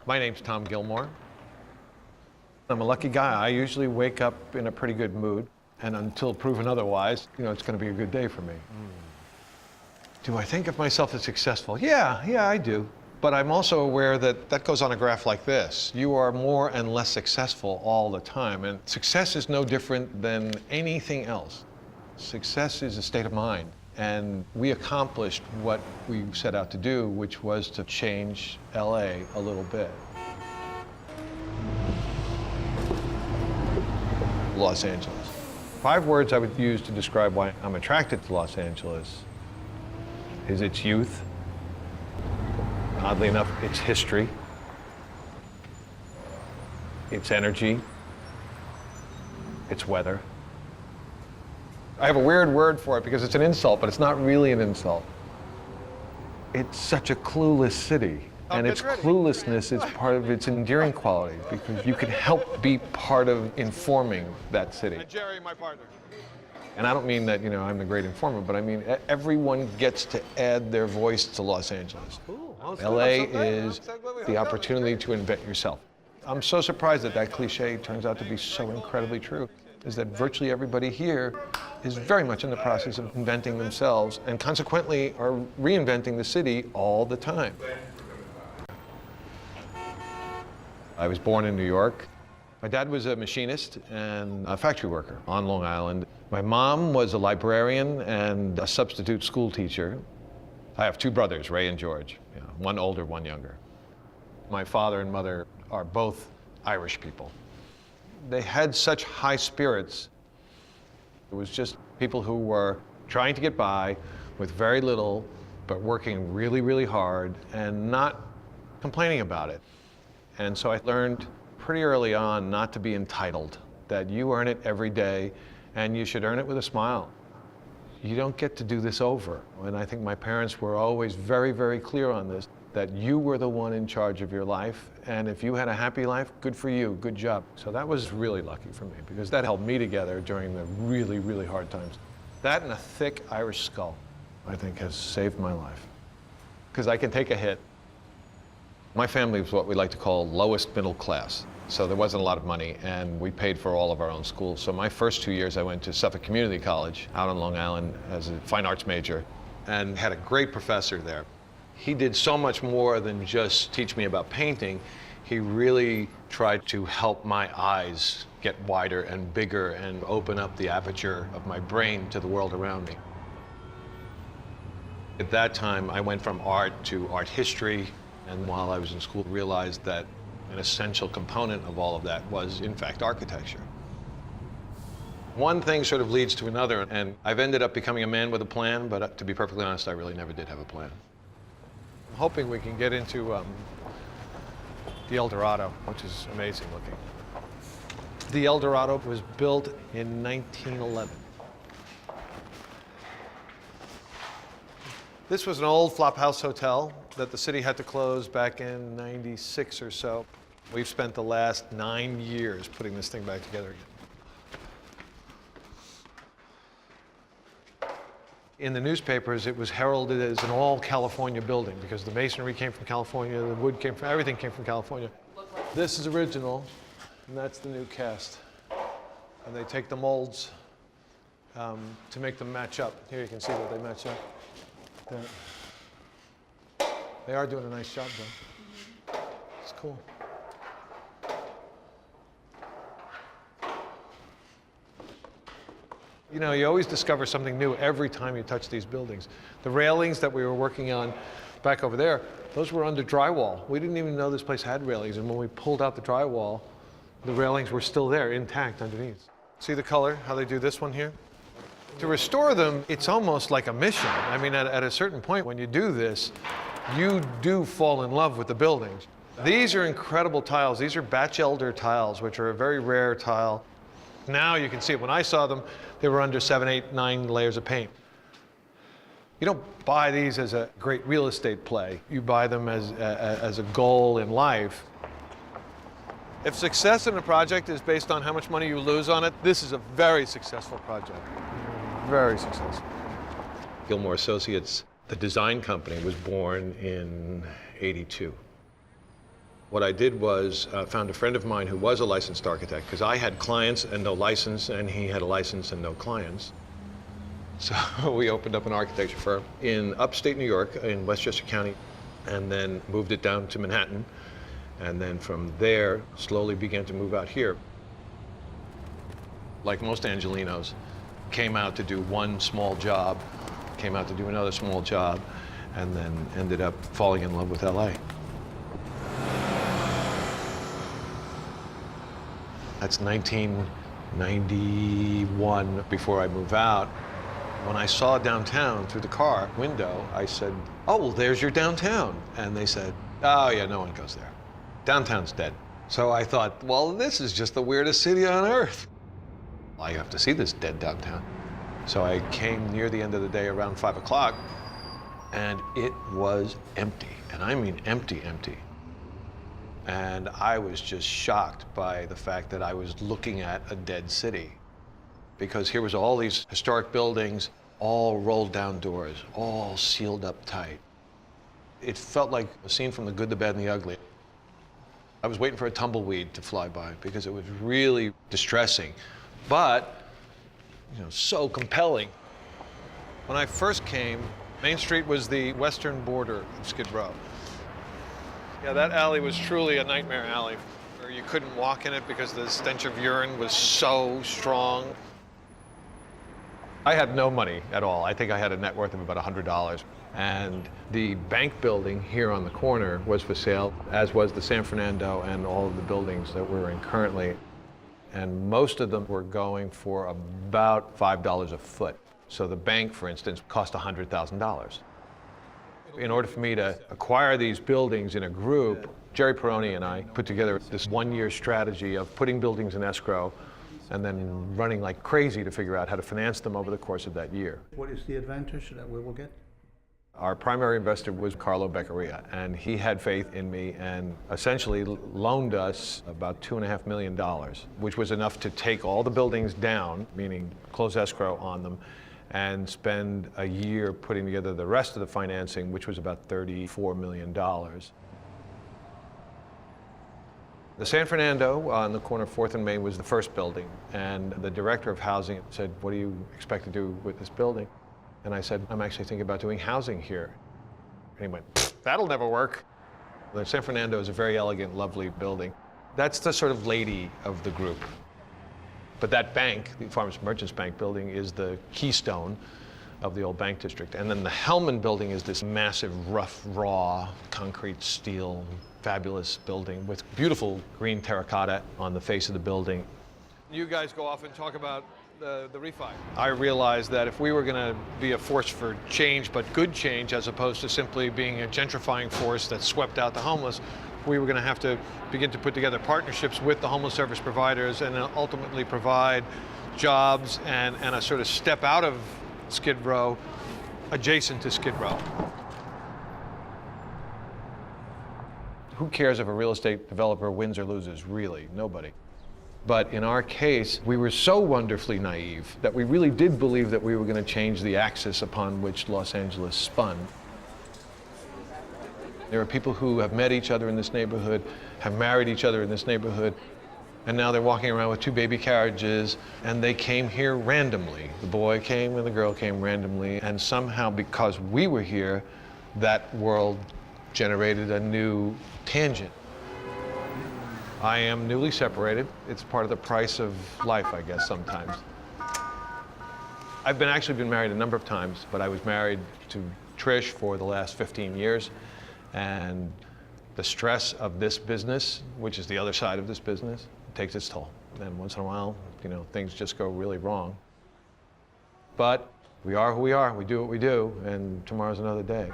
My name's Tom Gilmore. I'm a lucky guy. I usually wake up in a pretty good mood, and until proven otherwise, it's going to be a good day for me. Do I think of myself as successful? Yeah, I do. But I'm also aware that that goes on a graph like this. You are more and less successful all the time, and success is no different than anything else. Success is a state of mind, and we accomplished what we set out to do, which was to change LA a little bit. Los Angeles. 5 words I would use to describe why I'm attracted to Los Angeles is its youth. Oddly enough, its history, its energy, its weather. I have a weird word for it because it's an insult, but it's not really an insult. It's such a clueless city. And its cluelessness is part of its endearing quality because you can help be part of informing that city. And Jerry, my partner. And I don't mean that, I'm the great informer, but I mean everyone gets to add their voice to Los Angeles. LA is the opportunity to invent yourself. I'm so surprised that that cliche turns out to be so incredibly true, is that virtually everybody here is very much in the process of inventing themselves and consequently are reinventing the city all the time. I was born in New York. My dad was a machinist and a factory worker on Long Island. My mom was a librarian and a substitute school teacher. I have 2 brothers, Ray and George, one older, one younger. My father and mother are both Irish people. They had such high spirits. It was just people who were trying to get by with very little, but working really, really hard and not complaining about it. And so I learned pretty early on not to be entitled, that you earn it every day and you should earn it with a smile. You don't get to do this over. And I think my parents were always very, very clear on this, that you were the one in charge of your life. And if you had a happy life, good for you, good job. So that was really lucky for me because that held me together during the really, really hard times. That and a thick Irish skull, I think, has saved my life. Because I can take a hit. My family was what we like to call lowest middle class. So there wasn't a lot of money, and we paid for all of our own schools. So my first 2 years, I went to Suffolk Community College out on Long Island as a fine arts major and had a great professor there. He did so much more than just teach me about painting. He really tried to help my eyes get wider and bigger and open up the aperture of my brain to the world around me. At that time, I went from art to art history, and while I was in school, realized that an essential component of all of that was, in fact, architecture. One thing sort of leads to another, and I've ended up becoming a man with a plan, but to be perfectly honest, I really never did have a plan. I'm hoping we can get into the El Dorado, which is amazing looking. The El Dorado was built in 1911. This was an old flophouse hotel that the city had to close back in '96 or so. We've spent the last 9 years putting this thing back together again. In the newspapers, it was heralded as an all-California building because the masonry came from California, the wood came from, everything came from California. This is original, and that's the new cast. And they take the molds to make them match up. Here you can see that they match up. They are doing a nice job, though. It's cool. You always discover something new every time you touch these buildings. The railings that we were working on back over there, those were under drywall. We didn't even know this place had railings, and when we pulled out the drywall, the railings were still there, intact underneath. See the color, how they do this one here? To restore them, it's almost like a mission. I mean, at a certain point when you do this, you do fall in love with the buildings. These are incredible tiles. These are Batch Elder tiles, which are a very rare tile. Now you can see it. When I saw them, they were under 7, 8, 9 layers of paint. You don't buy these as a great real estate play. You buy them as a goal in life. If success in a project is based on how much money you lose on it, this is a very successful project. Very successful. Gilmore Associates, the design company, was born in '82. What I did was found a friend of mine who was a licensed architect, because I had clients and no license, and he had a license and no clients. So we opened up an architecture firm in upstate New York, in Westchester County, and then moved it down to Manhattan. And then from there, slowly began to move out here. Like most Angelenos, came out to do one small job, came out to do another small job, and then ended up falling in love with LA. That's 1991, before I move out. When I saw downtown through the car window, I said, "Oh, well, there's your downtown." And they said, "Oh, yeah, no one goes there. Downtown's dead." So I thought, well, this is just the weirdest city on earth. I have to see this dead downtown. So I came near the end of the day around 5 o'clock, and it was empty. And I mean empty, empty. And I was just shocked by the fact that I was looking at a dead city. Because here was all these historic buildings, all rolled down doors, all sealed up tight. It felt like a scene from The Good, the Bad, and the Ugly. I was waiting for a tumbleweed to fly by because it was really distressing, but so compelling. When I first came, Main Street was the western border of Skid Row. Yeah, that alley was truly a nightmare alley. You couldn't walk in it because the stench of urine was so strong. I had no money at all. I think I had a net worth of about $100. And the bank building here on the corner was for sale, as was the San Fernando and all of the buildings that we're in currently. And most of them were going for about $5 a foot. So the bank, for instance, cost $100,000. In order for me to acquire these buildings in a group, Jerry Peroni and I put together this one-year strategy of putting buildings in escrow and then running like crazy to figure out how to finance them over the course of that year. What is the advantage that we will get? Our primary investor was Carlo Beccaria, and he had faith in me and essentially loaned us about $2.5 million, which was enough to take all the buildings down, meaning close escrow on them, and spend a year putting together the rest of the financing, which was about $34 million. The San Fernando on the corner of 4th and Main was the first building, and the director of housing said, "What do you expect to do with this building?" And I said, "I'm actually thinking about doing housing here." And he went, "That'll never work." The San Fernando is a very elegant, lovely building. That's the sort of lady of the group. But that bank, the Farmers Merchants Bank building, is the keystone of the old bank district. And then the Hellman building is this massive, rough, raw, concrete, steel, fabulous building with beautiful green terracotta on the face of the building. You guys go off and talk about the refi. I realized that if we were going to be a force for change, but good change, as opposed to simply being a gentrifying force that swept out the homeless, we were going to have to begin to put together partnerships with the homeless service providers and ultimately provide jobs and a sort of step out of Skid Row adjacent to Skid Row. Who cares if a real estate developer wins or loses? Really, nobody. But in our case, we were so wonderfully naive that we really did believe that we were going to change the axis upon which Los Angeles spun. There are people who have met each other in this neighborhood, have married each other in this neighborhood, and now they're walking around with 2 baby carriages, and they came here randomly. The boy came and the girl came randomly, and somehow because we were here, that world generated a new tangent. I am newly separated. It's part of the price of life, I guess, sometimes. I've actually been married a number of times, but I was married to Trish for the last 15 years. And the stress of this business, which is the other side of this business, takes its toll. And once in a while, things just go really wrong. But we are who we are, we do what we do, and tomorrow's another day.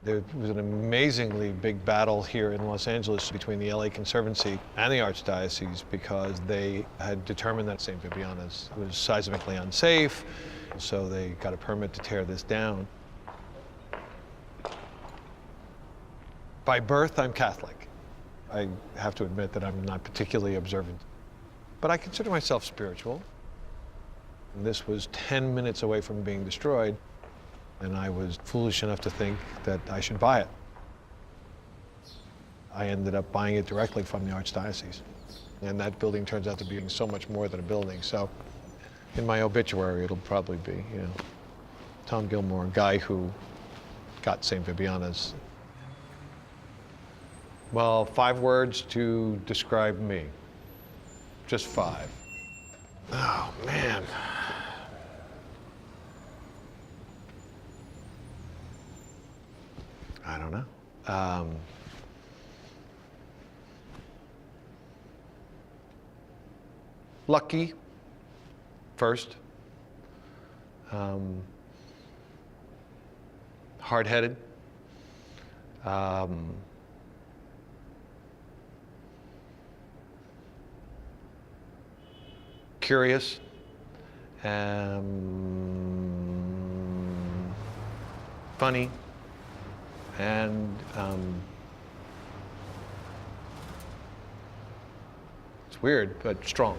There was an amazingly big battle here in Los Angeles between the LA Conservancy and the Archdiocese because they had determined that St. Vibiana's was seismically unsafe, so they got a permit to tear this down. By birth, I'm Catholic. I have to admit that I'm not particularly observant, but I consider myself spiritual. And this was 10 minutes away from being destroyed. and I was foolish enough to think that I should buy it. I ended up buying it directly from the Archdiocese. And that building turns out to be so much more than a building. So in my obituary, it'll probably be, you know, Tom Gilmore, a guy who got St. Vibiana's. Well, 5 words to describe me. Just 5. Oh, man. I don't know. Lucky, first. Hard-headed. Curious. Funny. And it's weird, but strong.